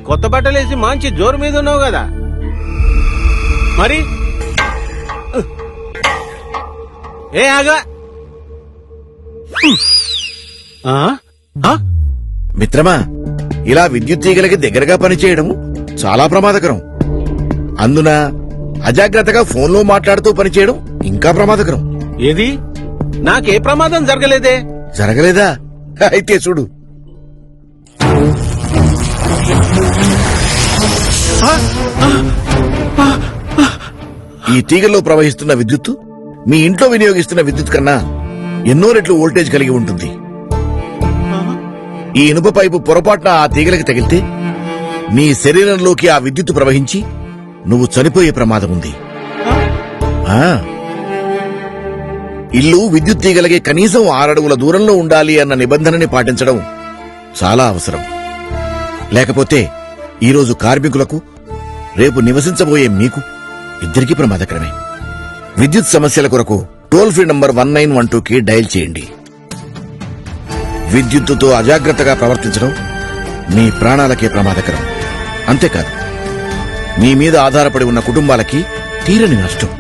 కొత్త బట్టలేసి మంచి జోరు మీద ఉన్నావు కదా మరి ఏ ఆగా మిత్రమా, ఇలా విద్యుత్ తీగలకి దగ్గరగా పనిచేయడం చాలా ప్రమాదకరం. అందున అజాగ్రత్తగా ఫోన్లో మాట్లాడుతూ పనిచేయడం ఇంకా ప్రమాదకరం. ఏది నాకే ప్రమాదం జరగలేదే? జరగలేదా? అయితే చూడు. ఈ తీగల్లో ప్రవహిస్తున్న విద్యుత్తు మీ ఇంట్లో వినియోగిస్తున్న విద్యుత్ కన్నా ఎన్నో రెట్లు వోల్టేజ్ కలిగి ఉంటుంది. ఈ ఇనుప పైపు పొరపాటున ఆ తీగలకి తగిలితే నీ శరీరంలోకి ఆ విద్యుత్తు ప్రవహించి నువ్వు చనిపోయే ప్రమాదం ఉంది. ఇల్లు విద్యుత్ తీగలకి కనీసం 6 అడుగుల దూరంలో ఉండాలి అన్న నిబంధనని పాటించడం చాలా అవసరం. లేకపోతే ఈరోజు కార్మికులకు, రేపు నివసించబోయే మీకు ఇద్దరికీ ప్రమాదకరమే. విద్యుత్ సమస్యల కొరకు టోల్ ఫ్రీ నంబర్ 1912కి డయల్ చేయండి. విద్యుత్తుతో అజాగ్రత్తగా ప్రవర్తించడం మీ ప్రాణాలకే ప్రమాదకరం. అంతేకాదు, మీ మీద ఆధారపడి ఉన్న కుటుంబాలకి తీరని నష్టం.